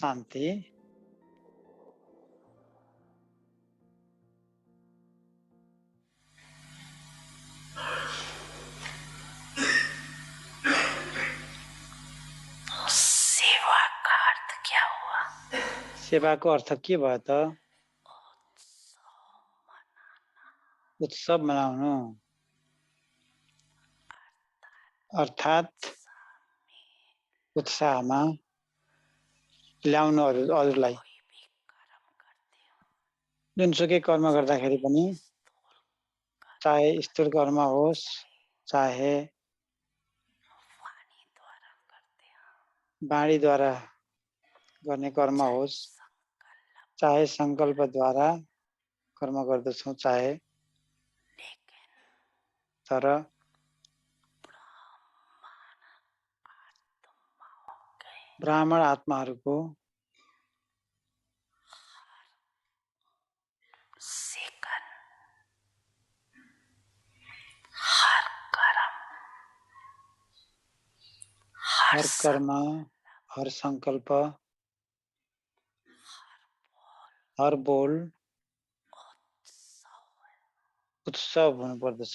शान्ति सेवा का अर्थ क्या हुआ? सेवाको अर्थ के भयो त उत्सव मनाउनु अर्थात् उत्साहमा ल्याउनु अरूलाई जुनसुकै कर्म गर्दाखेरि पनि चाहे स्थूल कर्म होस् चाहे वाणीद्वारा गर्ने कर्म होस् चाहे संकल्पद्वारा कर्म गर्दछौं चाहे तर ब्राह्मण आत्माहरूको हर कर्म हर संकल्प हर बोल उत्सव हुनु पर्दछ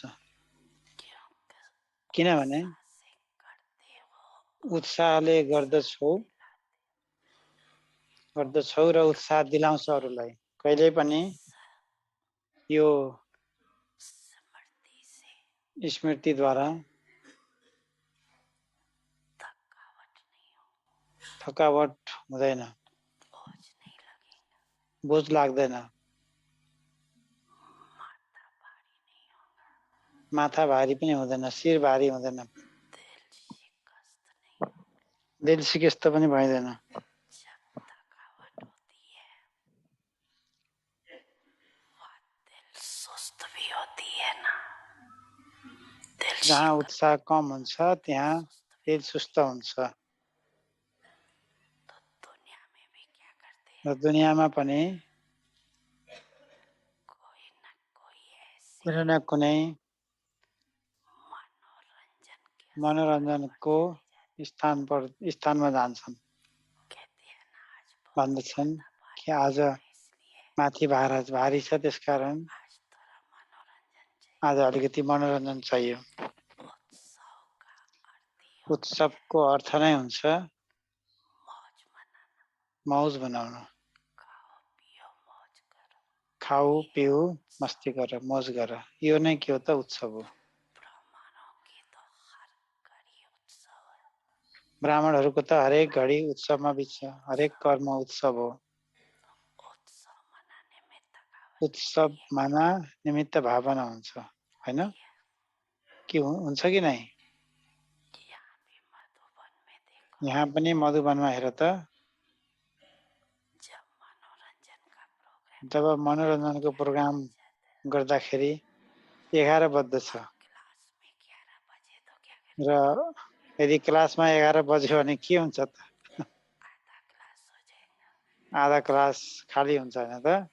किनभने उत्साहले गर्दछौ र उत्साह दिलाउँछ अरूलाई कहिल्यै पनि यो स्मृतिद्वारा थकावट हुँदैन बोझ लाग्दैन माथा भारी पनि हुँदैन शिर भारी हुँदैन दिल सिकिस्त पनि भइदैन जहाँ उत्साह कम हुन्छ त्यहाँ दिल सुस्त हुन्छ र दुनियाँमा पनि कुनै न कुनै मनोरञ्जनको स्थानमा जान्छन् भन्दछन् कि आज माथि भारी छ त्यसकारण आज अलिकति मनोरञ्जन चाहियो उत्सवको अर्थ नै हुन्छ मौज बनाउनु खाऊ पिऊ मस्ती गर मौज गर यो नै के हो त उत्सव हो ब्राह्मणहरूको त हरेक घडी उत्सवमा बित्छ हरेक कर्म उत्सव हो उत्सव माना निमित्त भावना हुन्छ हैन के हुन्छ कि नै यहाँ पनि मधुवनमा हेर त जब मनोरञ्जनको प्रोग्राम गर्दाखेरि 11 बज्दछ र यदि क्लासमा 11 बज्यो भने के हुन्छ त आधा क्लास खाली हुन्छ हैन त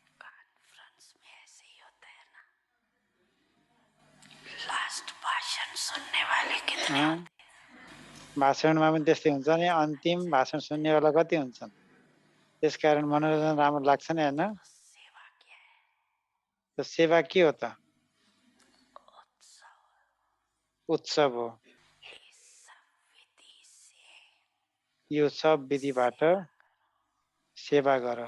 भाषणमा पनि त्यस्तै हुन्छ नि अन्तिम भाषण सुन्नेवाला कति हुन्छन् त्यसकारण मनोरञ्जन राम्रो लाग्छ नि हैन त सेवा के हो त उत्सव हो यो सब विधिबाट सेवा गर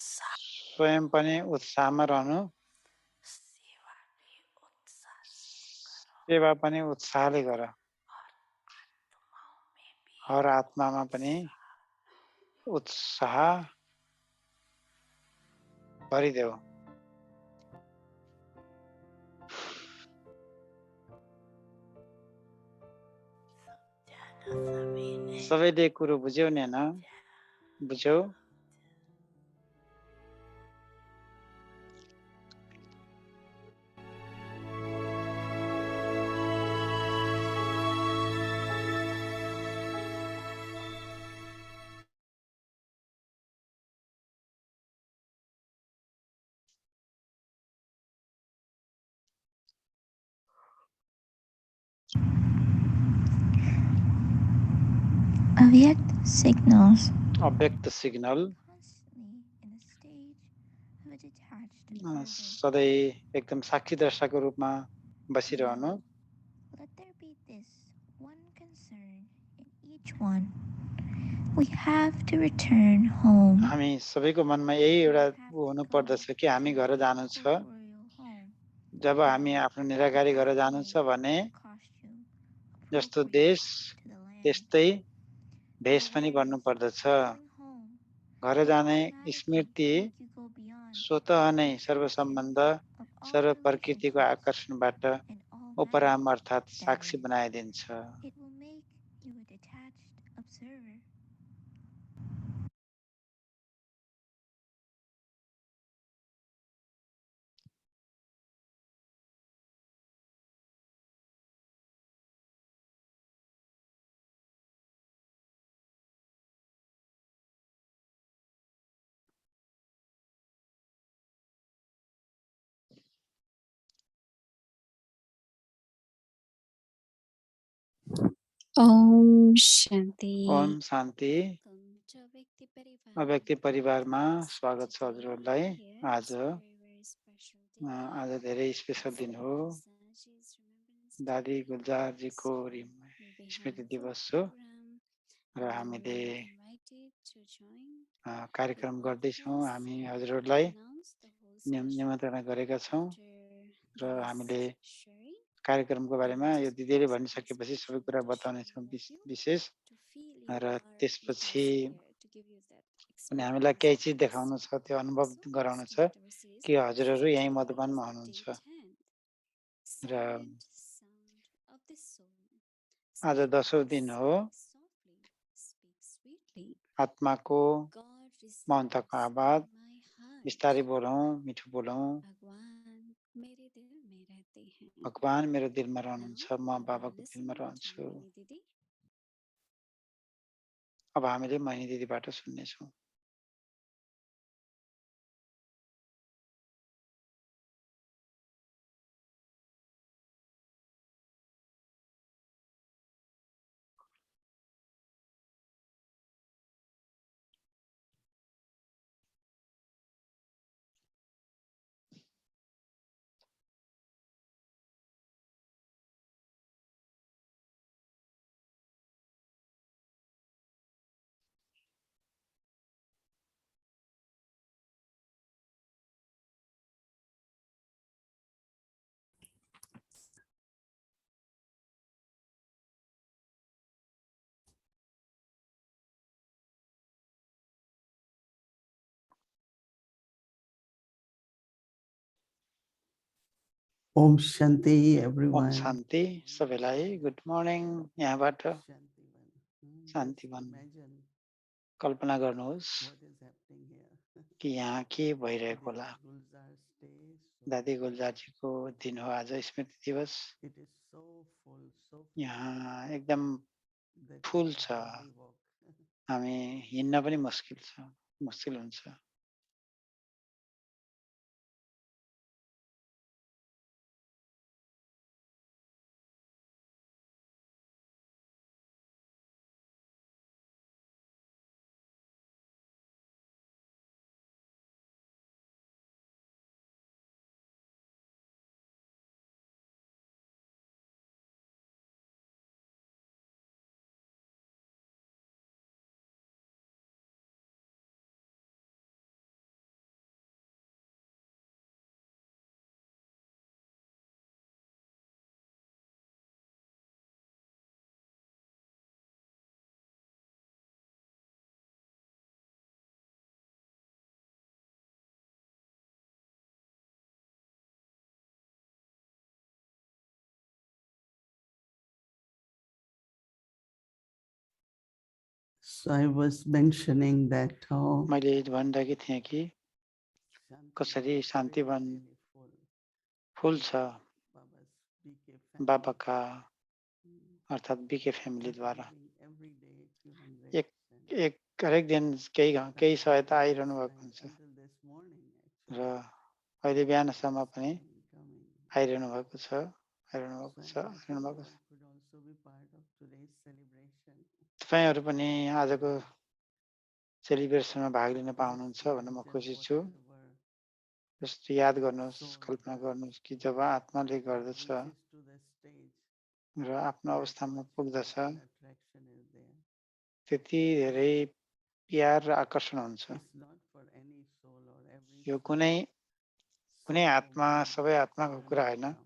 स्वयं पनि उत्साहमा रहनु सेवा पनि उत्साहले गर हर आत्मामा पनि उत्साह भरिदेऊ सबैले कुरो बुझ्यौ नि हैन बुझ्यौ Avyakt signals अव्यक्त signal constantly in a stage of a detached observer. सधैँ एकदम साक्षी दर्शाको रूपमा बसिरहनु। Now, let there be this one concern in each one. We have to return home. हामी सबैको मनमा यही We एउटा have to हुनु go पर्दछ कि to हामी घर our जानु छ। corporeal home. जब हामी आफ्नो निराकारी घर Have to जानु make छ भने a costume जस्तो appropriate देश to the land. त्यस्तै भेष पनि Otherwise, भन्नु पर्दछ। returning home घर will जाने automatically Smriti make you go beyond स्वत नै the सर्व attraction सम्बन्ध of all सर्व प्रकृतिको relationships आकर्षणबाट and all उपराम matter अर्थात् that साक्षी is. बनाइदिन्छ। It will make you a detached observer. Om शान्ति। ओम शान्ति। अव्यक्ति परिवारमा स्वागत छ हजुरहरूलाई। आज धेरै स्पेसल दिन हो। दादी गुलजारजीको स्मृति दिवस हो र हामीले कार्यक्रम गर्दैछौँ। हामी हजुरहरूलाई निमन्त्रणा गरेका छौँ र हामीले कार्यक्रमको बारेमा यो दिदीले भनिसकेपछि सबै कुरा बताउनेछौँ विशेष र त्यसपछि अनि हामीलाई केही चिज देखाउनु छ, त्यो अनुभव गराउनु छ कि हजुरहरू यहीँ मधुबनमा हुनुहुन्छ र आज 10औं दिन हो। आत्माको मौनताको आवाज बिस्तारै बोलौँ, मिठो बोलौँ। भगवान मेरो दिलमा रहनुहुन्छ, म बाबाको दिलमा रहन्छु। अब हामीले Mohini दिदीबाट सुन्नेछौँ। Om Shanti, Om everyone. शान्ति सबैलाई। गुड मर्निङ यहाँबाट। शान्तिवन। कल्पना गर्नुहोस् What is happening here? कि यहाँ के भइरहेको होला। Gulzar's day, दादी गुलजारजीको दिन हो आज, स्मृति दिवस। it is so full, so full यहाँ एकदम that फुल we छ, can hardly walk. हामी हिँड्न पनि मुस्किल हुन्छ। So I was mentioning that मैले भनिरहेकी थिएँ कि कसरी Shantivan is Shantivan really, really full. फुल छ Baba's BK family, बाबाका अर्थात् BK फ्यामिलीद्वारा। contributing every day few hundreds एक and एक हरेक दिन केही सहायता आइरहनु भएको हुन्छ until this morning र actually अहिले बिहानसम्म पनि coming. आइरहनु भएको छ, So I'm happy that I could also be part of today's celebration. तपाईँहरू पनि आजको सेलिब्रेसनमा भाग लिन Just पाउनुहुन्छ भनेर म imagine खुसी छु। whatever जस्तो याद गर्नुहोस्, soul कल्पना गर्नुहोस् कि जब आत्माले गर्दछ reaches to the stage, र आफ्नो that अवस्थामा much पुग्दछ, love and attraction is there. त्यति धेरै प्यार र आकर्षण हुन्छ। It's not for any soul or every यो soul. कुनै कुनै So आत्मा, many सबै आत्माको children कुरा will होइन। come.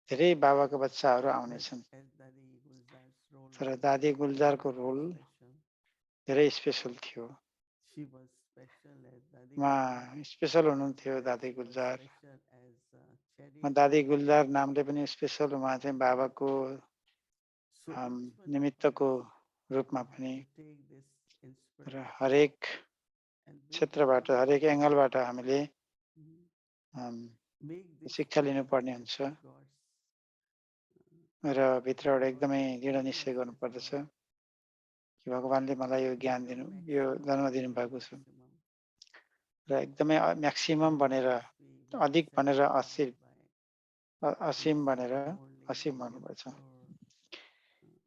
धेरै बाबाका बच्चाहरू But आउनेछन्। as Dadi Gulzar's role तर was दादी गुलजारको very रोल special, धेरै स्पेसल थियो। she was special as Dadi Gulzar. उहाँ स्पेसल हुनुहुन्थ्यो दादी She was Gulzar. special as म charity. दादी गुलजार नामले पनि स्पेसल, उहाँ चाहिँ बाबाको So each one of निमित्तको us रूपमा have पनि to take this र inspiration हरेक and make क्षेत्रबाट, difference. हरेक एङ्गलबाट हामीले Mm. अम, Make this शिक्षा world लिनुपर्ने better हुन्छ for God's. र भित्रबाट God एकदमै has दृढ given निश्चय us this गर्नुपर्दछ birth. कि भगवानले मलाई यो ज्ञान दिनु, Become यो maximum जन्म of the दिनुभएको छ maximum. र एकदमै म्याक्सिमम We भनेर, must be well अधिक भनेर satisfied by असीम using भनेर holy असीम and भन्नुभएको छ।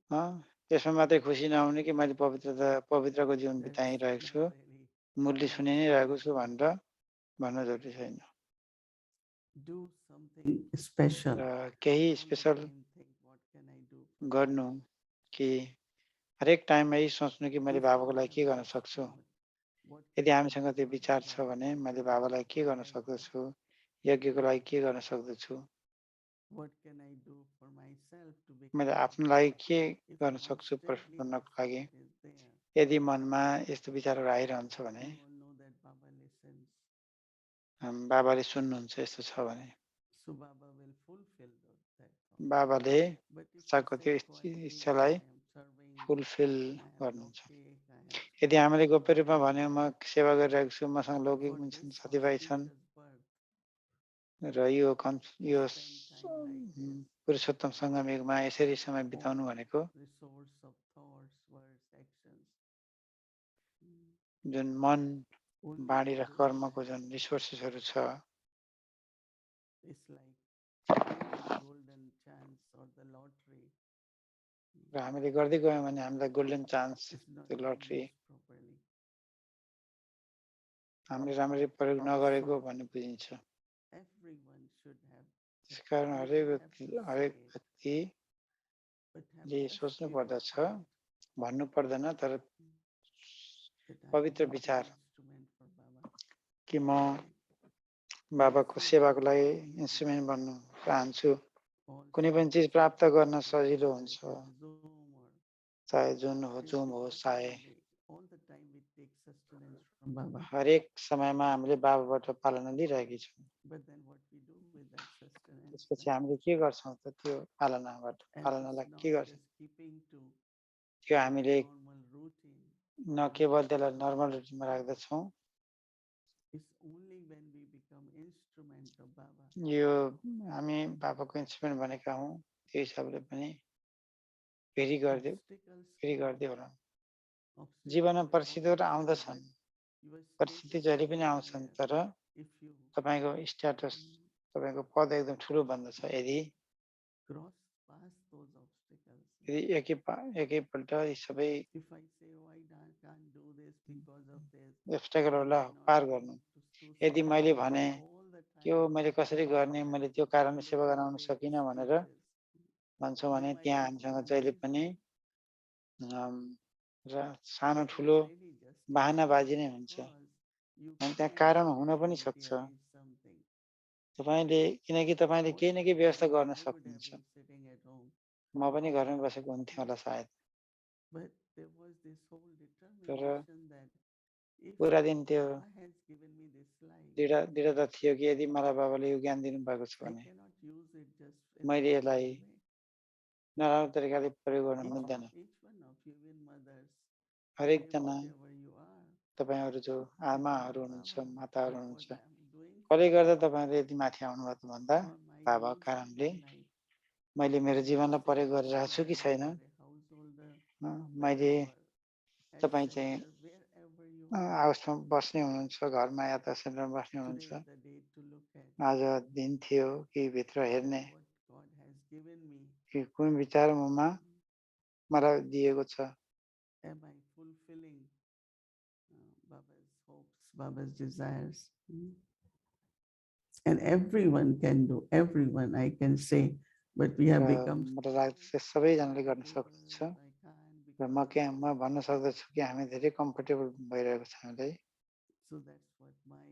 pure. त्यसमा मात्रै खुसी नहुने कि मैले पवित्रको जीवन That's बिताइरहेको not छु, very मुरली सुनि नै रहेको छु inspiration. भनेर भन्नु जरुरी छैन। Do something special. र केही All the special time think, what can I do for गर्नु Baba? कि हरेक टाइममा यही सोच्नु कि मैले If बाबाको we लागि have के गर्न this सक्छु। thought, what यदि can I हामीसँग do त्यो for विचार छ Baba? भने मैले बाबालाई के गर्न सक्दछु, यज्ञको लागि के गर्न सक्दछु, What can I do for myself to मैले become आफ्नो better? लागि के If गर्न सक्छु परफेक्ट constantly बन्नको this लागि। thought is there, यदि मनमा यस्तो विचारहरू आइरहन्छ भने we all know that Baba listens. बाबाले सुन्नुहुन्छ यस्तो छ भने। So Baba will fulfill that thought. बाबाले But if we इच्छाको say त्यो quietly that इच्छालाई I am serving, fulfil I am गर्नुहुन्छ। Lokik, I have यदि हामीले friends, गोप्य रूपमा family, भन्यो म सेवा गरिरहेको छु, मसँग लौकिक for पनि छन्, this साथीभाइ छन् auspicious birth, र यो to यो spend time like this, पुरुषोत्तम सङ्गममा यसरी समय all बिताउनु भनेको resource of thoughts, words, actions, mm, जुन मन, only बाणी to र do कर्मको that जुन रिसोर्सेसहरू छ, is like winning golden chance or the lottery. र हामीले गर्दै गयौँ भने हामीलाई गोल्डन चान्स, It's not त्यो being लट्री used properly. हामीले राम्ररी प्रयोग नगरेको So भन्ने बुझिन्छ। everyone should have, त्यसकारण not have to हरेक say it, व्यक्तिले but have just सोच्नु give a पर्दछ, thought भन्नु पर्दैन, तर that I पवित्र want to be विचार instrument for Baba. कि म And if बाबाको we सेवाको do लागि that easy, इन्स्ट्रुमेन्ट बन्नु चाहन्छु। all कुनै पनि चिज spiritual प्राप्त गर्न teachings, सजिलो whether हुन्छ, it is Zoom or चाहे जुन हो, this, जुम हो, because चाहे all the time we take sustenance from Baba. हरेक समयमा हामीले बाबाबाट पालना लिइरहेकी छौँ। But then what we do with that sustenance त्यसपछि then? हामीले के गर्छौँ त त्यो पालनाबाट, And it's पालनालाई के not गर्छौँ? just keeping to त्यो our हामीले normal routine. न केवल त्यसलाई normal रुटिनमा राख्दछौँ, It's only when we become instrument of Baba. यो हामी बाबाको इन्स्ट्रुमेन्ट बनेका हौँ, त्यो हिसाबले पनि फेरि Obstacles come. गर्दै होला। Obstacles जीवनमा will परिस्थितिहरू always come, आउँदछन्, but your परिस्थिति status जहिले will पनि be आउँछन्, there तर if you तपाईँको स्ट्याटस, mm, तपाईँको पद एकदम ठुलो बन्दछ यदि cross past those obstacles. एकैपल्ट यी सबै If I say, oh, can't do this because of this, I एब्स्टेकलहरूलाई cannot पार go गर्नु। to यदि summit, मैले भने all the त्यो time मैले कसरी गर्ने, मैले त्यो कारणले we सेवा will गराउन make सकिनँ भनेर excuses. भन्छौँ We भने might त्यहाँ be हामीसँग feeling जहिले पनि guilty, र सानो but ठुलो it's really बाहनाबाजी justifiable नै हुन्छ। because you अनि त्यहाँ can कारण हुन very पनि easily सक्छ, arrange something. तपाईँले, किनकि तपाईँले What केही न if केही I व्यवस्था say गर्न I would have सक्नुहुन्छ। been sitting at home, म पनि घरमै बसेको हुन्थेँ होला सायद, but there was this whole तर determination that if पुरा दिन त्यो Baba has given me this life, दृढता थियो कि यदि मलाई बाबाले यो ज्ञान दिनुभएको छ I भने cannot use it just in the मैले wrong यसलाई way. नराम्रो तरिकाले प्रयोग गर्न Each, मिल्दैन। each one of you, even mothers, today, हरेकजना whatever you are, तपाईँहरू जो thank आमाहरू हुनुहुन्छ, Baba माताहरू for what हुनुहुन्छ, I am doing for कसले you, गर्दा तपाईँहरूले यति माथि आउनुभयो त भन्दा for my बाबाको use of कारणले my life. मैले मेरो जीवनलाई Stay प्रयोग at गरिरहेको home, छु कि whether छैन, you are a householder, whether मैले you are at तपाईँ चाहिँ center, wherever you are. हाउसमा बस्ने हुनुहुन्छ, घरमा या त सेन्टरमा बस्ने Today हुनुहुन्छ, is the day to look at आज दिन थियो कि भित्र that हेर्ने what God has given me. कि कुन विचार ममा मलाई दिएको छ। Am I fulfilling Baba's hopes, Baba's desires? And everyone can do, everyone, I can say, but we र have become मलाई so लाग्छ सबैजनाले गर्न सक्छ। comfortable. I can't र because of म this. भन्न सक्दछु कि हामी धेरै कम्फर्टेबल भइरहेको छ हामीलाई। So that's what my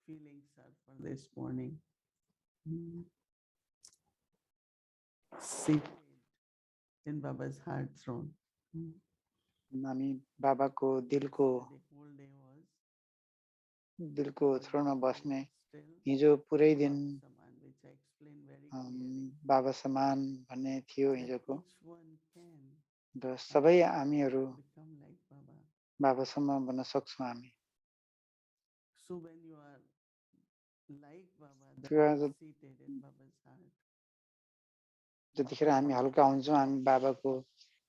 feelings are for this morning. Seated in Baba's heart throne. हामी बाबाको दिलको The whole day was थ्रोनमा बस्ने। still हिजो पुरै दिन Baba Saman, which I explained very clearly. बाबा समान भन्ने थियो That हिजोको। each one can र सबै हामीहरू become like Baba. बाबासम्म बन्न सक्छौँ हामी। So when you are like Baba, then you are seated in Baba's heart. जतिखेर हामी हल्का हुन्छौँ हामी बाबाको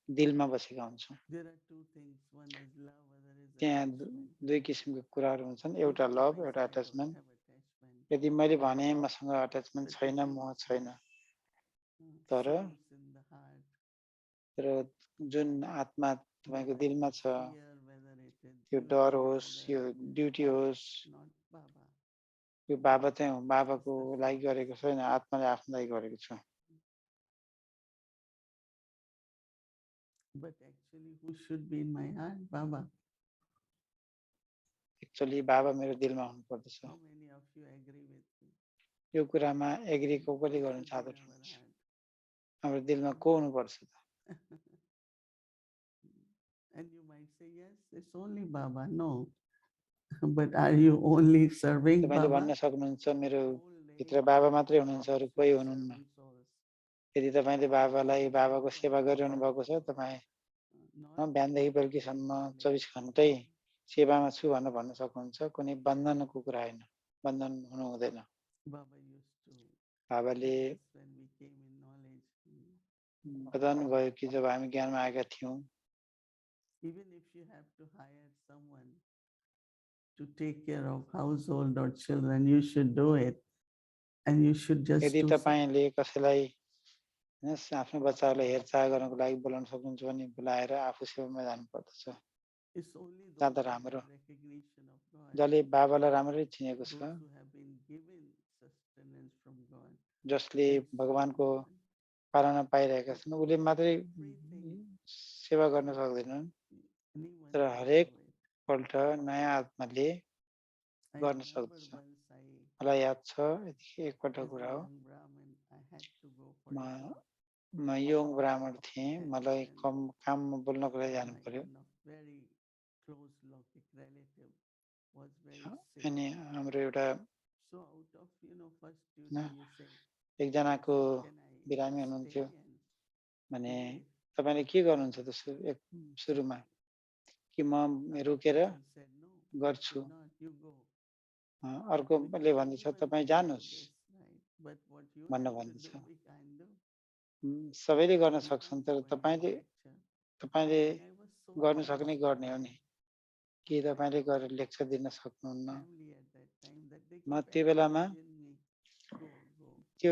दिलमा बसेका हुन्छौँ। There are two things. One is love, other is त्यहाँ attachment. दुई किसिमको कुराहरू हुन्छन्, If एउटा लभ, I एउटा say I don't attachment. have attachment, यदि मैले भने मसँग अट्याचमेन्ट but छैन, if you मोह see छैन, तर souls in the heart, जुन आत्मा तपाईँको whether it दिलमा is छ, fear, whether it is यो duty, डर होस्, whether यो ड्युटी होस्, it's not Baba. यो बाबा चाहिँ It's बाबाको the लागि soul. गरेको छैन, आत्माले आफ्नो लागि गरेको छ। But actually, who should be in my heart? Baba. Actually बाबा मेरो दिलमा हुनुपर्दछ। How many of you agree with me? यो कुरामा एग्री Who कसले गर्न should be in our चाहनुहुन्छ? heart? हाम्रो दिलमा को हुनुपर्छ त? And you might say, yes, it's only Baba. No. But are you only serving तपाईँले Baba? भन्न सक्नुहुन्छ मेरो The whole day भित्र बाबा मात्रै you हुनुहुन्छ, are अरू कोही actually हुनुहुन्न। serving souls. यदि तपाईँले बाबालाई Because बाबाको most of सेवा you गरिरहनु are भएको छ, तपाईँ not बिहानदेखि bound to बेलुकीसम्म any 24 bondage. घन्टै सेवामा छु भनेर भन्न सक्नुहुन्छ। कुनै बन्धनको कुरा होइन, बन्धन हुनु हुँदैन। Baba used to बाबाले tell us when we came in knowledge. बताउनु भयो कि जब हामी ज्ञानमा आएका थियौँ, Even if you have to hire someone to take care of household or children, you should do it. And you should just यदि do तपाईँले कसैलाई आफ्नो बच्चाहरूलाई हेरचाह गर्नको लागि बोलाउन सक्नुहुन्छ भने बोलाएर आफू सेवामा जानुपर्दछ। it's only those जहाँ who हाम्रो have recognition of God, जसले बाबालाई राम्ररी चिनेको छ, those who have been given sustenance from God, जसले and so भगवानको on. पालना पाइरहेका छन्, उसले मात्रै Everything सेवा गर्न सक्दैनन्। anyone तर can हरेक do it. पल्ट नयाँ आत्माले I गर्न remember सक्दछ। once मलाई याद छ, यतिकै एकपल्ट as a कुरा हो, young Brahmin, I had to go for a job. म यङ ब्राह्मण थिएँ, And मलाई then काममा बोल्नको लागि जानु my पर्यो। one of very close relative was very sick. अनि हाम्रो एउटा So out of first duty, you say, एकजनाको can I बिरामी stay हुनुहुन्थ्यो and भने wait? तपाईँले के गर्नुहुन्छ त सुरुमा कि म Other रोकेर person said, no, I गर्छु, should not. You go. अर्कोले Because भन्दैछ anyone तपाईँ can do जानुहोस् this, right? But what you भन्न have to भन्दैछ। do, we can't do. सबैले गर्न You सक्छन्, can't तर go and give तपाईँले lecture. तपाईँले And I was so गर्नु सक्ने attached to गर्ने हो my नि, कि तपाईँले गरेर लेक्चर दिन सक्नुहुन्न। family at that time that they म keep त्यो बेलामा encouraging me, go, go.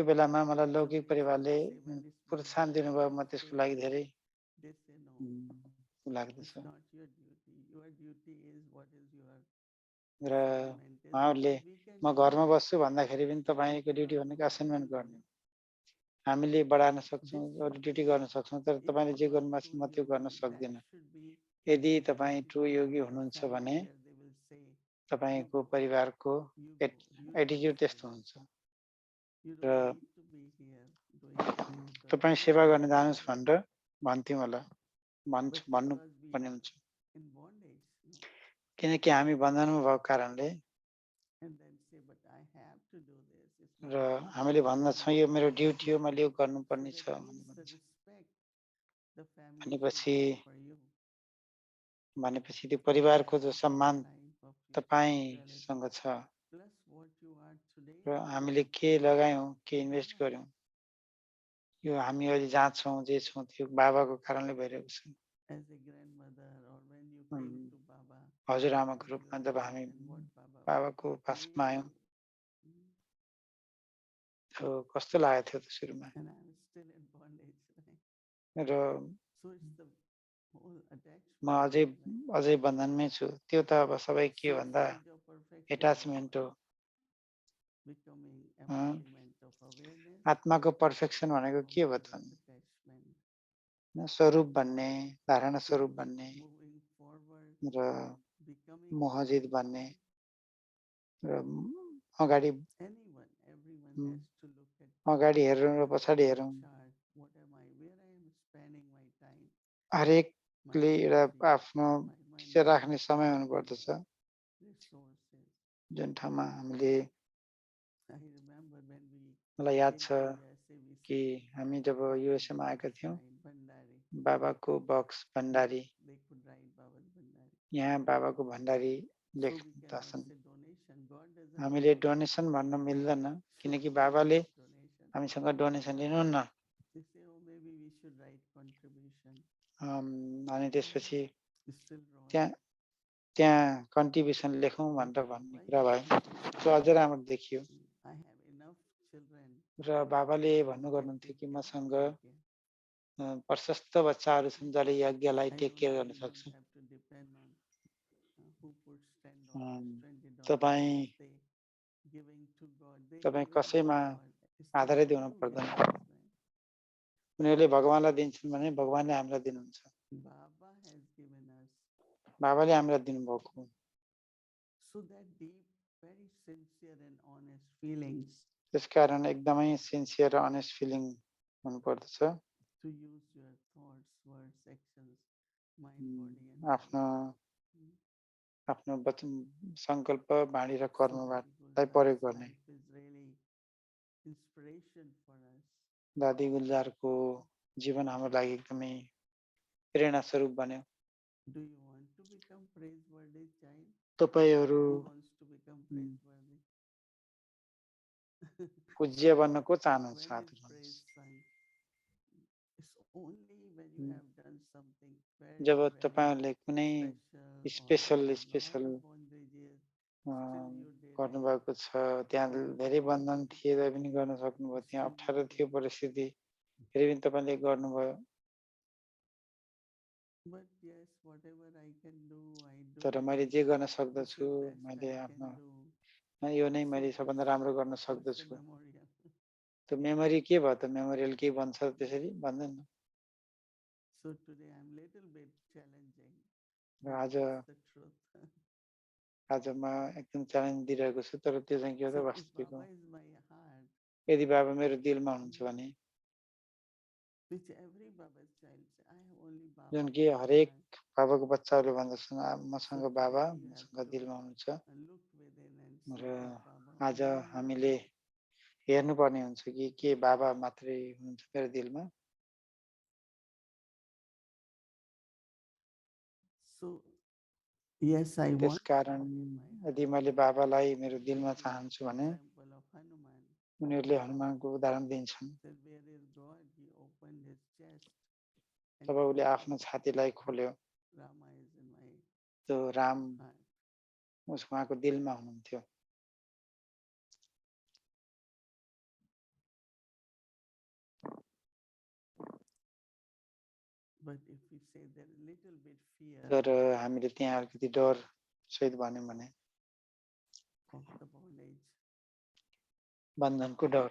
मलाई So लौकिक many परिवारले people say, when is my प्रोत्साहन duty दिनुभयो, to म त्यसको stay? लागि धेरै They say, no, लाग्दछ। it's not your duty. Your duty is what is your र assignment is, उहाँहरूले because we can म change घरमा it. बस्छु भन्दाखेरि पनि तपाईँको ड्युटी भनेको What we असाइनमेन्ट can गर्ने do. हो। हामीले बढार्न सक्छौँ, This अरू ड्युटी गर्न सक्छौँ, तर if तपाईँले जे you are गर्नुभएको छ true म त्यो गर्न yogi, that सक्दिनँ। should be यदि the तपाईँ true attitude Yogi of the हुनुहुन्छ भने family where they will say, you तपाईँको go, परिवारको you go, you do attitude त्यस्तो service. हुन्छ। You र don't need to be here doing तपाईँ service. सेवा गर्न जानुहोस् भनेर भन्थ्यो मलाई, But भन्नु because we पर्ने are हुन्छ। in bondage, no? किनकि हामी बन्धनमा भएको कारणले And then say, but I have to do this. It's my र duty. हामीले भन्दछौँ यो मेरो ड्युटी हो, मैले यो So गर्नुपर्ने छ that भन्ने means the भन्छ। respect the family should भनेपछि have for you. त्यो परिवारको जो Invest the सम्मान life of your तपाईँसँग relative. छ Plus what you are today, र you हामीले can के लगायौँ, के इन्भेस्ट Baba. गर्यौँ, यो हामी अहिले जहाँ छौँ जे छौँ त्यो बाबाको कारणले भइरहेको छ। As a grandmother or when you came to Baba, हजुरआमाको what you रूपमा have जब done हामी and what Baba बाबाको पासमा made आयौँ, you. कस्तो लागेको थियो त सुरुमा। And I'm still in bondage, right? र So it's the whole म attachment अझै thing, right? अझै बन्धनमै छु। त्यो त अब सबै के So भन्दा stage of perfection is attachment what? हो। Becoming अँ, embodiment of awareness, आत्माको पर्फेक्सन भनेको के हो boundary त? of attachment. स्वरूप भन्ने, धारणा So स्वरूप भन्ने moving forward, र becoming मोहजित भन्ने embodiment, र अगाडि everyone has to look at अगाडि हेरौँ र their पछाडि life हेरौँ। chart. What am I? Where I am spending my time, my हरेकले एउटा energy, आफ्नो my पिक्चर money, राख्ने समय my हुनुपर्दछ, resources. जुन ठाउँमा हामीले। I remember when we मलाई याद came छ to USA, we कि said, हामी जब Baba's युएसएमा box, आएका थियौँ, right? Bandari. बाबाको बक्स Bhandari, They could write Baba's Bandari. यहाँ बाबाको Bhandari So we लेख्दछन्। cannot say donation. God doesn't हामीले want डोनेसन भन्न मिल्दैन, should किनकि take बाबाले this donation. हामीसँग donation लिनुहुन्न। They say, oh, maybe we should write contribution. अनि त्यसपछि Still wrong. त्यहाँ त्यहाँ कन्ट्रिब्युसन लेखौँ भनेर भन्ने कुरा भयो। त्यो अझ राम्रो देखियो। I have enough children र बाबाले who भन्नु can गर्नुहुन्थ्यो take कि care of मसँग yajna. प्रशस्त बच्चाहरू छन् जसले यज्ञलाई I टेक don't केयर गर्न we don't सक्छ। have to depend on who puts $10, $20. तपाईँ If they giving to God, they तपाईँ giving to कसैमा God. Still आधारित God हुनु will पर्दैन। give us, right? उनीहरूले भगवानलाई दिन्छन् भने भगवानले हामीलाई दिनुहुन्छ। Baba has given us. बाबाले हामीलाई दिनुभएको। So that deep, very sincere and honest feelings. त्यसकारण एकदमै सिन्सियर र अनेस्ट फिलिङ हुनुपर्दछ। To use your thoughts, words, actions, mind, body, and आफ्नो soul. आफ्नो वचन, सङ्कल्प, वाणी र So कर्मलाई प्रयोग गर्ने। life is really inspiration for us. दादी गुलजारको जीवन हाम्रो लागि एकदमै प्रेरणा स्वरूप बन्यो। Do you want to become praiseworthy child? तपाईहरू Who wants to become praiseworthy? पूज्य बन्न को चाहनुहुन्छ? When is praise sung? It's only when you have done something very, job very तपाईहरुले कुनै special or special lot of bondages, still you did. गर्नुभएको छ, त्यहाँ धेरै बन्धन थिए तर पनि गर्न सक्नुभयो, त्यहाँ अप्ठ्यारो थियो परिस्थिति फेरि पनि तपाईले गर्नुभयो। But yes, whatever I can do, I do. तर मैले जे गर्न सक्दछु, This is best मैले I आफ्नो can do. यो नै मैले So सबभन्दा राम्रो गर्न what's the सक्दछु। memorial? त्यो मेमोरी के भयो त? मेमोरियल के बन्छ त्यसरी भन्दैन। So today I'm little bit challenging. आज That's the truth. आज म एकदम च्यालेन्ज दिइरहेको छु, तर त्यो चाहिँ के हो त So if वास्तविक हो। Baba is my heart, यदि बाबा मेरो दिलमा हुनुहुन्छ भने, which every Baba's child say, I have only Baba जुन in कि my हरेक heart. बाबाको बच्चाहरूले भन्दछन् मसँग So बाबा today you have मसँग to दिलमा हुनुहुन्छ। look within and see, र is Baba आज only in my हामीले heart? हेर्नुपर्ने हुन्छ कि के बाबा मात्रै हुनुहुन्छ मेरो दिलमा। So yes, I want त्यसकारण Baba in my heart. यदि मैले बाबालाई मेरो दिलमा They give चाहन्छु भने example of Hanuman. उनीहरूले हनुमानको उदाहरण दिन्छन्। Said, where is God? He opened his chest. And तब उसले आफ्नो छातीलाई खोल्यो, Rama is in my त्यो राम heart. उहाँको दिलमा हुनुहुन्थ्यो। But if we say there is little bit fear तर हामीले त्यहाँ अलिकति डर सहित भन्यौं भने of the bondage, बन्धनको डर।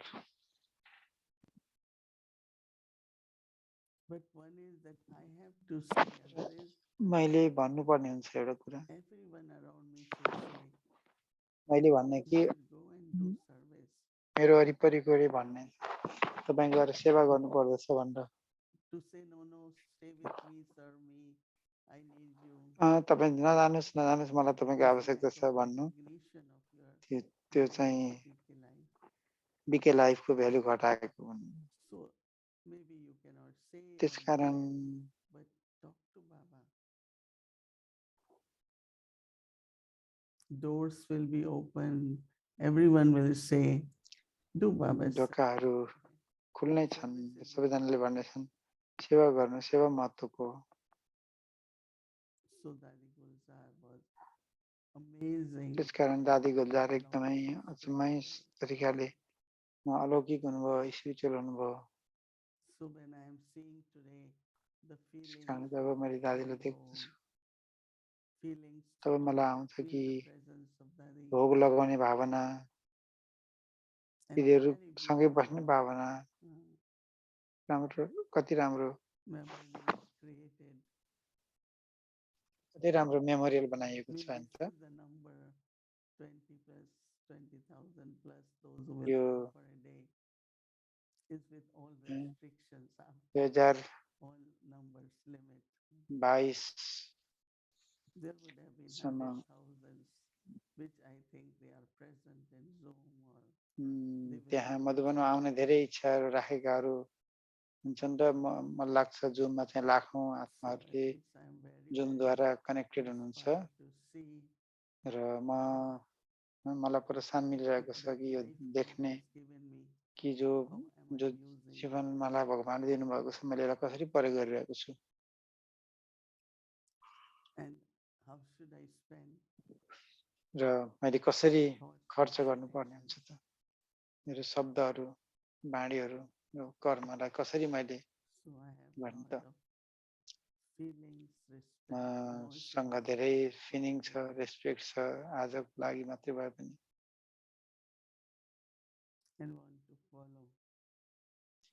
but one is that I have to say, other is मैले भन्नुपर्ने हुन्छ एउटा कुरा, everyone around me should say, मैले भन्ने you कि should go and do service. मेरो वरिपरिकोले भन्ने तपाईं गएर सेवा गर्नुपर्दछ भनेर। To say no, no, stay with me, serve me, I need you. तपाईं नजानुस् मलाई तपाईंको आवश्यकता छ भन्नु, Recognition of your त्यो चाहिँ PK life. बीके लाइफको भ्यालु घटाएको भन्नु। So maybe you cannot say or त्यसकारण do, but talk to Baba. Doors will be open. Everyone will say, do Baba's ढोकाहरू खुल्नै छन्, सबैजनाले भन्नेछन् सेवा गर्नु, सेवा महत्त्वको हो। So Dadi Gulzar was amazing. त्यसकारण दादी गुलजार एकदमै अचम्मै तरिकाले अलौकिक हुनुभयो, स्पिरिचुअल हुनुभयो। So when I am seeing today the feelings कारण जब मैले of दादीलाई home, देख्दछु feelings तब to मलाई आउँछ feel कि the presence of Daddy, भोग लगाउने भावना, and a दिदीहरू very सँगै बस्ने beautiful भावना, uh, राम्रो कति राम्रो memory created. कति राम्रो मेमोरियल बनाइएको छ We'll नि त receive the number 20 plus 20,000 plus those who will यो come for a day. Is with all restrictions, all numbers limit. 2022 There would have been सम्म hundred thousands, which I think they are present in Zoom or they will त्यहाँ be मधुबनमा watching आउने this. धेरै इच्छाहरू राखेकाहरू हुन्छन् र मलाई लाग्छ जुममा चाहिँ लाखौँ So at आत्माहरूले least I am very, very जुमद्वारा कनेक्टेड हुनुहुन्छ inspired to see र मलाई प्रोत्साहन मिलिरहेको छ that कि यो life God देख्ने has given me. कि जो How am I जो using it? जीवन मलाई भगवानले दिनुभएको छ मैले यसलाई कसरी प्रयोग गरिरहेको छु And how should I spend? र मैले कसरी What खर्च should I गर्नुपर्ने हुन्छ spend? त मेरो शब्दहरू बाणीहरू र कर्मलाई कसरी मैले So I have गर्ने lot त of feelings, respect, emotion मसँग धेरै for फिलिङ छ today रेस्पेक्ट छ आजको लागि मात्रै भए पनि and want to follow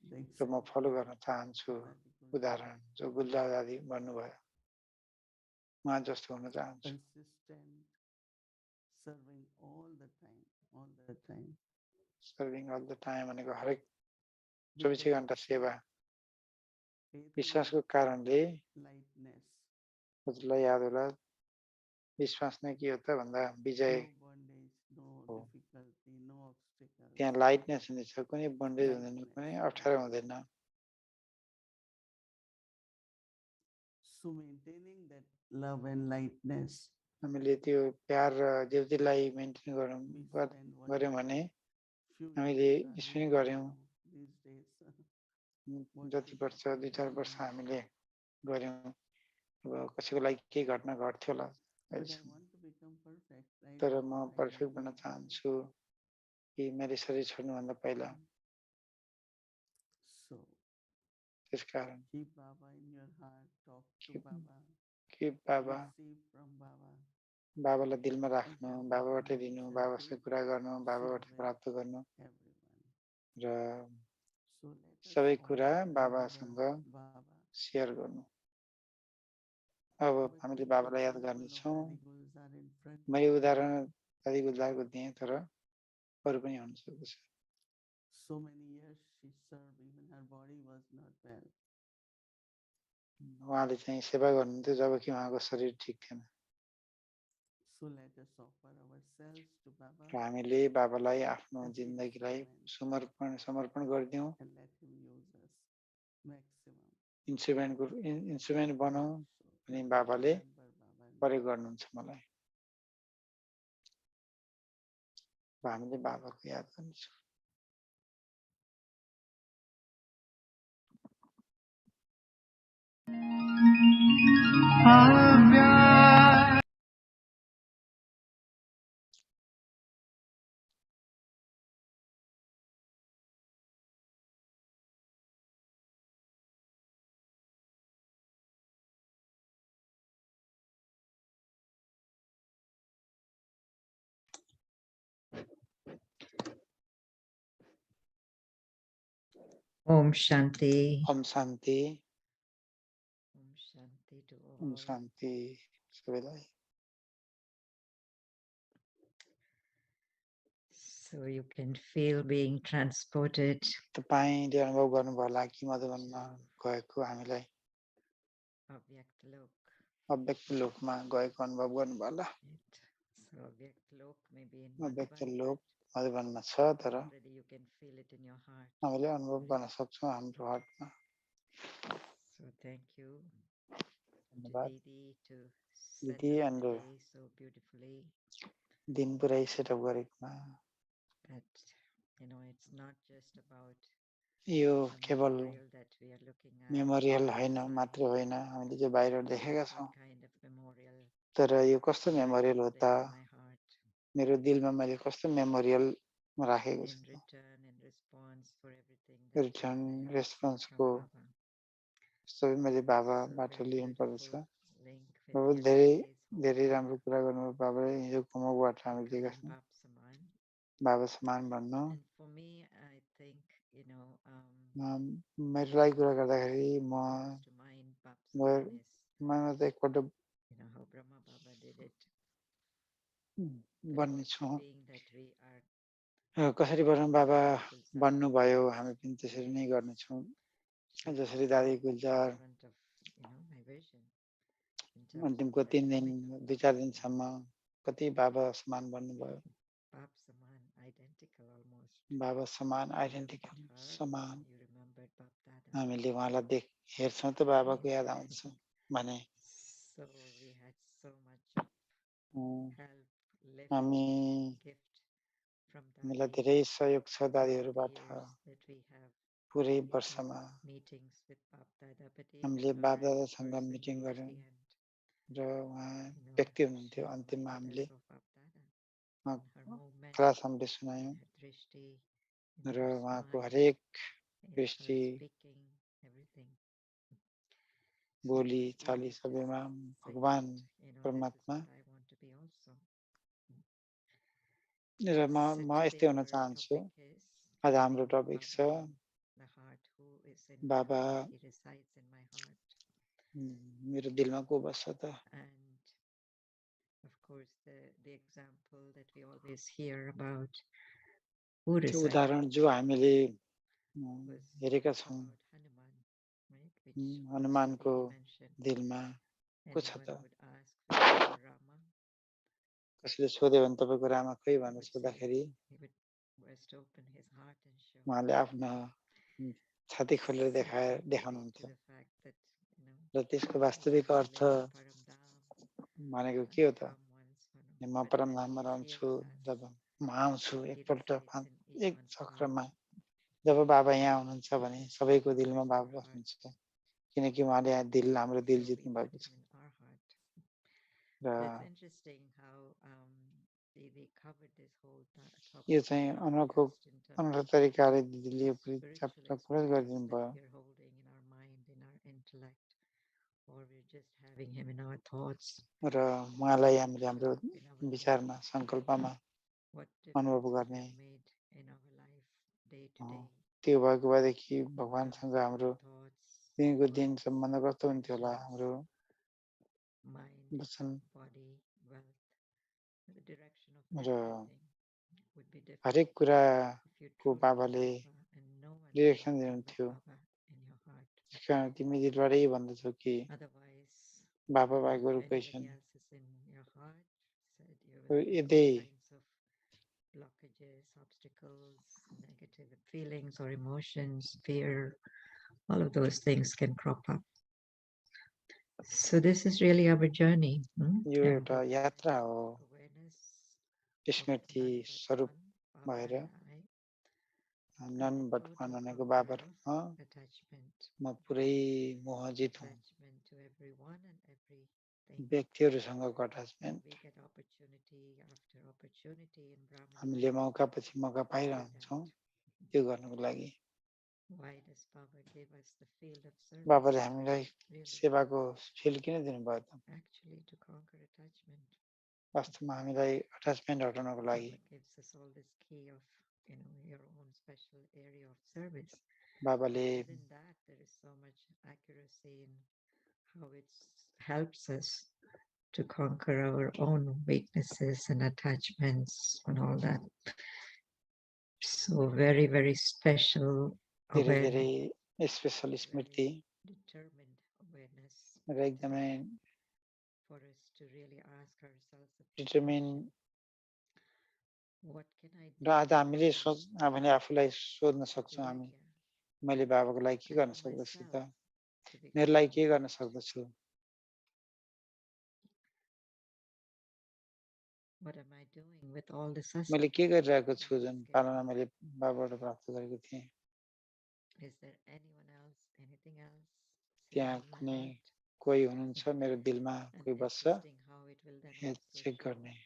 the र म फलो example गर्न चाहन्छु of Dadi Gulzar. उदाहरण जो गुल्जा दादी भन्नुभयो उहाँ जस्तो हुन चाहन्छु Consistent, serving all the time. Serving all the time भनेको हरेक Because 24 of घन्टा faith, सेवा faith means विश्वासको कारणले lightness. हजुरलाई याद होला विश्वास नै के हो त भन्दा विजय No bondage, no हो difficulty, no obstacles. त्यहाँ लाइटनेस हुनेछ कुनै बन्डेज हुँदैन Lightness. कुनै अप्ठ्यारो हुँदैन So maintaining that love and lightness, हामीले त्यो प्यार र ज्योतिलाई मेन्टेन we spend गऱ्यौँ whatever भने few हामीले years are स्पिन remaining गऱ्यौँ now these days. What जति should वर्ष happen 2-4 will वर्ष happen. हामीले गऱ्यौँ अब कसैको लागि केही घटना घट्थ्यो होला But I अहिलेसम्म want to become perfect right तर म before I पर्फेक्ट leave बन्न my body. चाहन्छु कि मैले शरीर छोड्नुभन्दा पहिला So त्यसकारण keep Baba in your heart, talk to Baba, कि बाबा receive from Baba, बाबालाई दिलमा and राख्नु have that बाबाबाटै लिनु connection बाबासँग to कुरा गर्नु share बाबाबाट with प्राप्त गर्नु everyone. र So let us सबै all कुरा remember बाबासँग Baba. सेयर गर्नु अब Our हामीले quick बाबालाई याद example of गर्नेछौँ Dadi Gulzar in front मैले of you. उदाहरण दादी गुल्जारको दिएँ तर अरू पनि हुन सक्छ So many years she served, even her body was not well. उहाँले चाहिँ सेवा गर्नुहुन्थ्यो जबकि उहाँको शरीर ठिक थिएन So let us offer ourselves to Baba र हामीले बाबालाई आफ्नो as जिन्दगीलाई instrument समर्पण गरिदिउँ and let him use us maximum. Instrument बनाऊ So अनि let us बाबाले remember Baba and प्रयोग गर्नुहुन्छ मलाई हामीले बाबाको याद गर्नेछौँ Om Shanti. Om Shanti Om Shanti to Om all. शान्ति सबैलाई So you can feel being transported तपाईँले अनुभव गर्नुभयो होला कि मधुबनमा गएको हामीलाई Avyakt Lok. अव्यक्त लोकमा गएको अनुभव गर्नुभयो होला So Avyakt Lok may be in अव्यक्त Madhuban, लोक मधुबनमा छ तर already you can feel it in your heart. हामीले अनुभव गर्न सक्छौँ हाम्रो हातमा So thank you to धन्यवाद Didi to set दिदी up अनि the day so beautifully दिन पुरै सेटअप गरेकोमा that it's not just about यो a केवल memorial that we are looking at. Memorial होइन outside, मात्र होइन हामीले जो बाहिर देखेका but छौँ what kind of memorial तर यो कस्तो मेमोरियल हो today त in my heart मेरो दिलमा मैले कस्तो मेमोरियल राखेको in छु return and response for everything that return came there from रेस्पोन्सको Baba. सबै मैले So बाबाबाट very लिनुपर्दछ। beautiful link with बाबा धेरै yesterday's whole धेरै राम्रो कुरा गर्नुभयो। बाबाले हिजो घुमाउबाट हामी लिएका becoming छौँ। Bap Saman. बाबा समान भन्नु। And for me, I think, मेरो लागि कुरा गर्दाखेरि म comes to mind Bap Saman is, ममा त एकपल्ट how Brahma Baba did it. बन्ने छौँ। Being that we are कसरी ब्रह्म बाबा Gulzar, बन्नुभयो हामी पनि त्यसरी नै गर्नेछौँ। जसरी दादी गुल्जार in front of, my vision in terms of अन्तिमको 3 दिन becoming a 2-4 Bap Saman. दिनसम्म कति बाबा समान बन्नुभयो। Bap Saman, identical almost. बाबा समान You looked identical at her समान and you remembered Bap Dada. हामीले उहाँलाई हेर्छौँ त बाबाको याद आउँछ भने So we had so much of help, lift, हामी gift from हामीलाई Dadi धेरै सहयोग छ throughout the दादीहरूबाट years that we have पुरै taken वर्षमा meetings with Bap Dada, but even हामीले her बाप as a दादासँग person meeting towards गऱ्यौँ the end, र उहाँ व्यक्ति हुनुहुन्थ्यो। she अन्तिममा reminded हामीले us of Bap Dada in her movement, class हामीले in सुनायौँ her drishti, in र her उहाँको smile, हरेक in दृष्टि her speaking, everything. So बोली it was चाली easy to सबैमा say भगवान that, this is परमात्मा what I want to be also. र म So यस्तै today हुन our चाहन्छु। topic is आज हाम्रो टपिक छ Baba in the heart, who is in my बाबा heart. He resides in my heart. मेरो दिलमा को बस्छ त। And of course, the example that we always hear about who त्यो resides उदाहरण जो हामीले was हेरेका छौँ about Hanuman, right? Which हनुमानको Didi mentioned. दिलमा को छ Anyone त। would ask for your Rama, कसैले सोध्यो भने तपाईँको रामा खोइ he भनेर would say, सोद्धाखेरि he would just open his heart and show. उहाँले आफ्नो छाती खोलेर So it would relate देखाउनुहुन्थ्यो to the fact that, र त्यसको we वास्तविक can earth live in Paramdham भनेको and के हो त। come once, म but परम when धाममा he रहन्छु feels us, जब म आउँछु he एकपल्ट resides in each एक one's heart. चक्रमा जब बाबा यहाँ हुनुहुन्छ भने सबैको He दिलमा lives in बाबा our बस्नुहुन्छ। hearts. किनकि उहाँले यहाँ दिल हाम्रो दिल So we जित्नु put भएको छ। him in our heart. र So it's interesting how they covered this whole यो topic चाहिँ not अनौठो just in terms अनौठो of तरिकाले दिदीले यो spiritual च्याप्टर पुरै experience गरिदिनु that भयो। we are holding in our mind, in our intellect, or we're just having him in our thoughts. र उहाँलाई हामीले So हाम्रो in our विचारमा life, सङ्कल्पमा what अनुभव difference it गर्ने has made in our life day to day. त्यो भएको भएदेखि When it comes भगवान्सँग to हाम्रो our thoughts, दिनको दिन words, सम्बन्ध कस्तो हुन्थ्यो होला। actions, हाम्रो mind, वचन body, wealth, the direction of र everything would be different हरेक if you कुराको truly have बाबाले Baba and no one direction but दिनुहुन्थ्यो। Baba in your heart. तिमी दिलबाटै भन्दछौ कि Otherwise, बाबा बाहेक if अरू कोही anybody छैन। else is in your heart, said you will feel यदि all kinds of blockages, obstacles, negative feelings or emotions, fear, all of those things can crop up. So this is really our journey. यो And एउटा with यात्रा हो। awareness of स्मृति none but स्वरूप one, Baba भएर and I, none I'm a but one total भनेको बाबा conqueror म of attachment. म पुरै मोहजित हुँ Attachment to everyone and everything. व्यक्तिहरूसँगको attachment. We get opportunity after opportunity in Brahma हामीले मौका पछि मौका पाइरहन्छौँ त्यो गर्नको लागि। Why does Baba give us the field of service? बाबाले हामीलाई Really, सेवाको फिल्ड किन दिनुभयो त। actually to conquer attachment. वास्तवमा हामीलाई अट्याचमेन्ट हटाउनको लागि। Baba gives us all this key of, your own special area of service. बाबाले Within that, there is so much accuracy in how it helps us to conquer our own weaknesses and attachments and all that. So very, very special धेरै awareness, धेरै special स्मृति determined awareness र एकदमै for us to really ask ourselves a few determine questions. What can I र do आज हामीले हामीले आफूलाई सोध्न for सक्छौँ हामी Vidya मैले बाबाको लागि के and गर्न for सक्दछु त। myself to मेरो become लागि के गर्न complete? सक्दछु। What am I doing with all the मैले sustenance के that गरिरहेको I छु was जुन getting? पालना मैले बाबाबाट प्राप्त गरेको थिएँ। Is there anyone else, anything else त्यहाँ sitting in my कुनै heart? कोही हुनुहुन्छ मेरो दिलमा And कोही बस्छ interesting how it will then यहाँ also चेक show गर्ने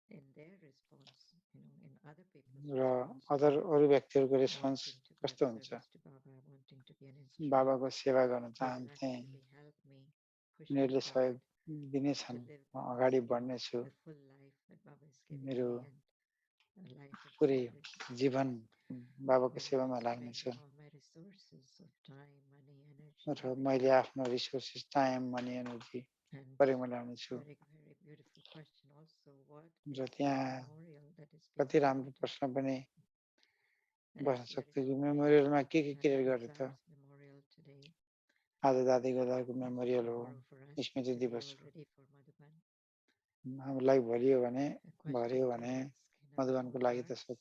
in their response, in other people's र response अरू व्यक्तिहरूको to रेस्पोन्स wanting to कस्तो give हुन्छ। service to Baba, wanting to be an instrument बाबाको सेवा गर्न who will चाहन्थे, actually help me push me उनीहरूले सहयोग forward दिनेछन्, to live म अगाडि बढ्नेछु, the full life that Baba is giving मेरो me and a life of पुरै service. जीवन I बाबाको would सेवामा like to bring लाग्नेछु all my resources of time, money, energy, र मैले आफ्नो resources, time, money, energy and प्रयोगमा ल्याउनेछु। very, very beautiful question also. What र is the त्यहाँ memorial that is कति being राम्रो created? प्रश्न पनि And बस्न it's सक्छ कि beautiful. मेमोरियलमा के We have क्रिएट the गर्यो त? Resides memorial today. आज दादी दादाको मेमोरियल हो, Tomorrow for us. Smriti Today दिवस हो। already for Madhuban. हामीलाई भोलि हो भने, A question भरे हो to भने ask in our मधुबनको own लागि त hearts. सब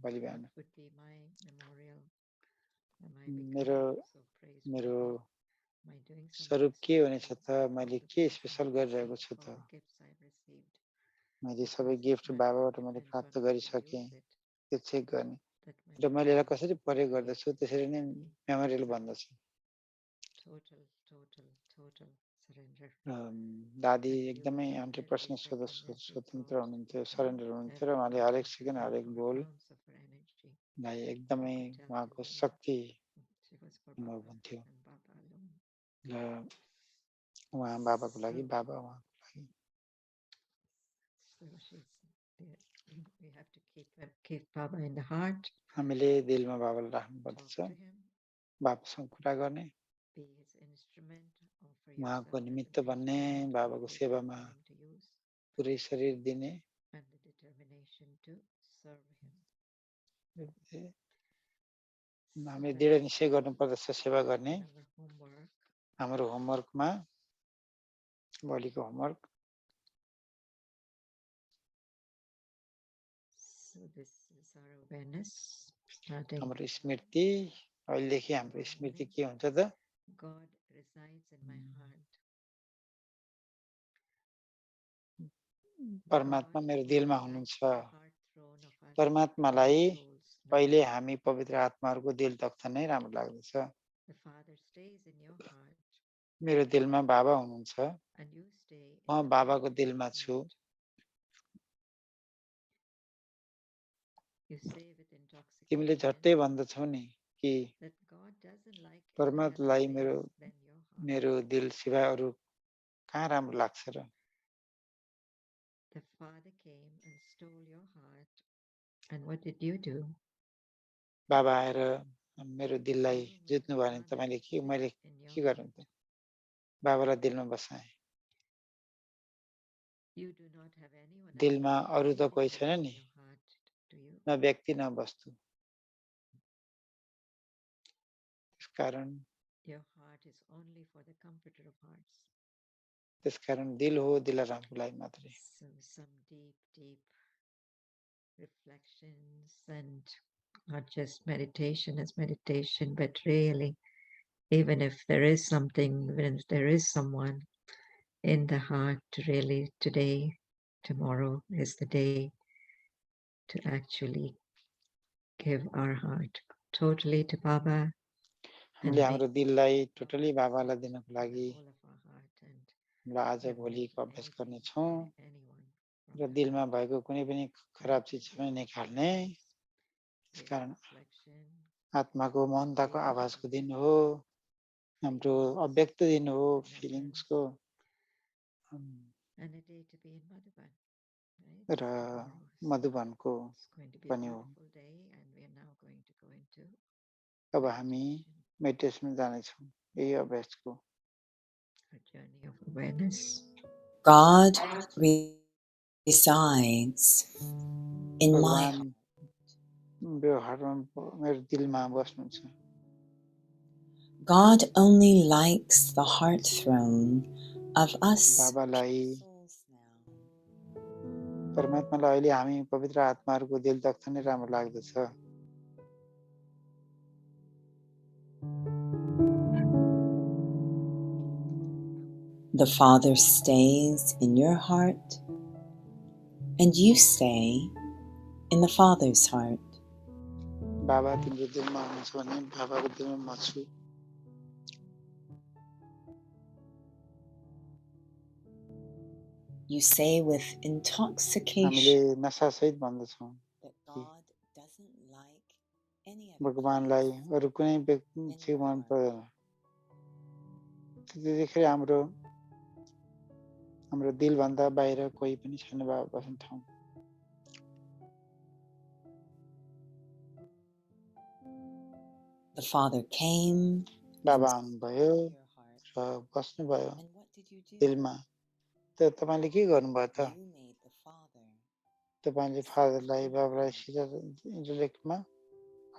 भोलि बिहान। What would be my memorial? Am I मेरो becoming so मेरो praiseworthy? Am I doing स्वरूप something के हुनेछ special त? with all मैले the के things स्पेसल I've गरिरहेको received, छु all त? the gifts I've received? मैले Because सबै गिफ्ट when बाबाबाट if मैले and प्राप्त once I गरिसकेँ, use it, त्यो चेक गर्ने that my र मैले यसलाई memorial कसरी will प्रयोग be गर्दछु त्यसरी नै happy. मेमोरियल बन्दछु। Total, total, total surrender. दादी And एकदमै use every 100% second, every स्वतन्त्र thought, हुनुहुन्थ्यो, सरेन्डर हुनुहुन्थ्यो र every उहाँले हरेक moment, सेकेन्ड every हरेक hour, बोललाई ounce of her energy एकदमै dealt उहाँको to me. शक्ति She was for अनुभव Baba हुन्थ्यो and Baba alone. र उहाँ बाबाको लागि, बाबा उहाँको लागि। So she's there. We have to keep Baba in the heart. हामीले दिलमा बाबालाई राख्नु पर्दछ, Talk to him. बाबासँग कुरा गर्ने, Be his instrument. Offer उहाँको yourself as निमित्त an बन्ने, instrument बाबाको completely सेवामा for him to use. पुरै शरीर दिने And the determination to serve him. हामीले दृढ निश्चय गर्नुपर्दछ सेवा गर्ने। Our homework. हाम्रो होमवर्कमा भोलिको homework. So this is our awareness starting. हाम्रो स्मृति अहिलेदेखि हाम्रो स्मृति के हुन्छ त? God resides in my heart. परमात्मा मेरो दिलमा हुनुहुन्छ। परमात्मालाई पहिले हामी पवित्र आत्माहरूको दिल तख्त नै राम्रो लाग्दछ। मेरो दिलमा बाबा हुनुहुन्छ, म बाबाको दिलमा छु। तिमीले झट्टै भन्दछौ नि कि परमात्मालाई मेरो दिल सिवाय अरू कहाँ राम्रो लाग्छ र? The Father came and stole your heart, and what did you do? बाबा आएर मेरो दिललाई जित्नु भयो भने मैले के गर्नु त? बाबालाई दिलमा बसाएँ। दिलमा अरू त कोही छैन नि, न व्यक्ति न वस्तु। त्यसकारण दिल हो, दिलारामको लागि मात्रै। So some deep reflections, and not just meditation as meditation, but really, even if there is something, even if there is someone in the heart, really today, tomorrow is the day to actually give our heart totally to Baba. हामीले हाम्रो दिललाई totally बाबालाई दिनको लागि हामीले आज भोलिको अभ्यास गर्नेछौँ र दिलमा भएको कुनै पनि खराब चिज छ भने निकाल्ने। त्यसकारण आत्माको महन्ताको आवाजको दिन हो, हाम्रो अव्यक्त दिन हो, फिलिङ्सको। र मधुबनको पनि हो। अब हामी मेडिटेसनमा जानेछौँ, यही अभ्यासको। God resides in my heart. मेरो दिलमा बस्नुहुन्छ। God only likes the heart throne of us. बाबालाई, परमात्मालाई अहिले हामी पवित्र आत्माहरूको दिल तख्त नै राम्रो लाग्दछ। The Father stays in your heart, and you stay in the Father's heart. बाबा तिम्रो दिलमा हुनुहुन्छ भने बाबाको दिलमा म छु। You say with intoxication हामीले नशासहित भन्दछौँ that God doesn't like भगवानलाई अरू कुनै व्यक्ति मन पर्दैन। त्यतिखेर हाम्रो दिलभन्दा बाहिर कोही पनि छैन बाबा बस्ने ठाउँ। The Father came, बाबा आउनुभयो र बस्नुभयो दिलमा। त तपाईले के गर्नुभयो त? तपाईले फादरलाई बाबालाई सिधा इन्टेलेक्टमा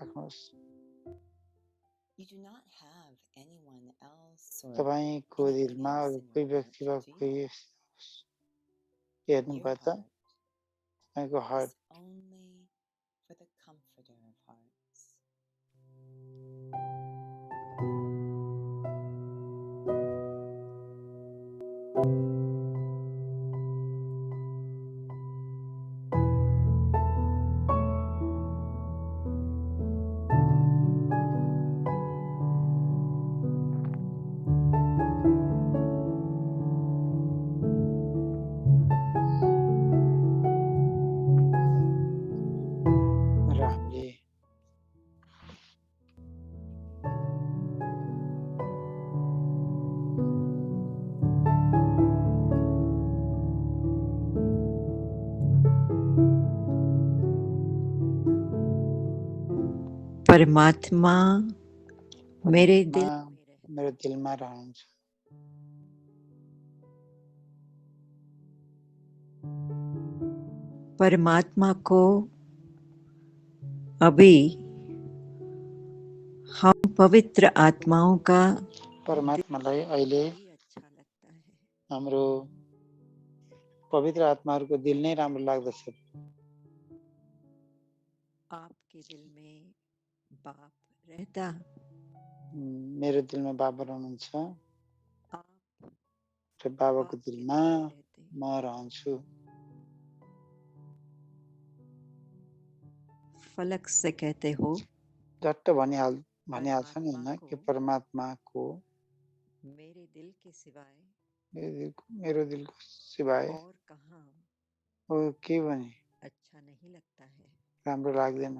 राख्नुहोस्। तपाईको दिलमा अरू कोही व्यक्ति वा कोही हेर्नुभयो त? तपाईँको हार्ट परमात्मा मेरे दिलमा रहन्छ। परमात्मा को अभी हम पवित्र आत्माओं का परमात्मालाई अहिले अच्छा लगता है। हाम्रो पवित्र आत्माहरूको दिल नै राम्रो लाग्दछ। आपके दिल में बाप रहता, मेरो दिलमा बाबा रहनुहुन्छ आप र बाबाको दिलमा म रहन्छु। फलक से कहते हो, झट्ट भनिहाल्छ नि हैन कि परमात्माको मेरे दिल के सिवाय मेरो दिलको सिवाय और कहाँ ओ के भने अच्छा नहीं लगता है। राम्रो लाग्दैन।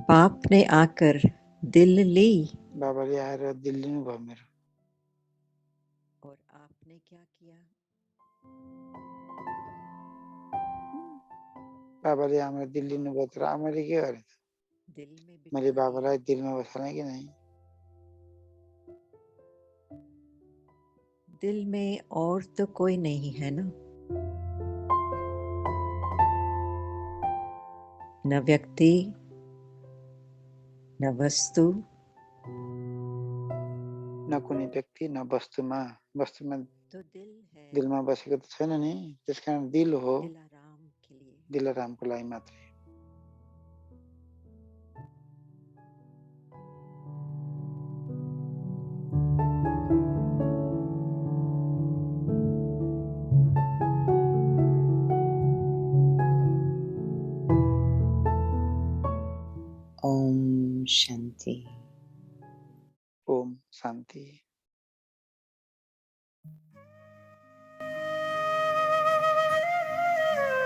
बाप ने आकर दिल ली, बाबाले आएर दिल लिनुभयो मेरो। और आपने क्या किया? बाबाले हाम्रो दिल लिनुभयो तर मैले के गरेँ? दिल में मैले बिठा बाबालाई दिलमा बसालेँ कि नहीं? दिल में और तो कोई नहीं है ना, न व्यक्ति न वस्तु, न कुनै व्यक्ति न वस्तुमा तो दिल है दिलमा बसेको त छैन नि। त्यसकारण दिल हो दिलाराम के लिए। दिलारामको लागि मात्रै। Om Shanti. ओम शान्ति।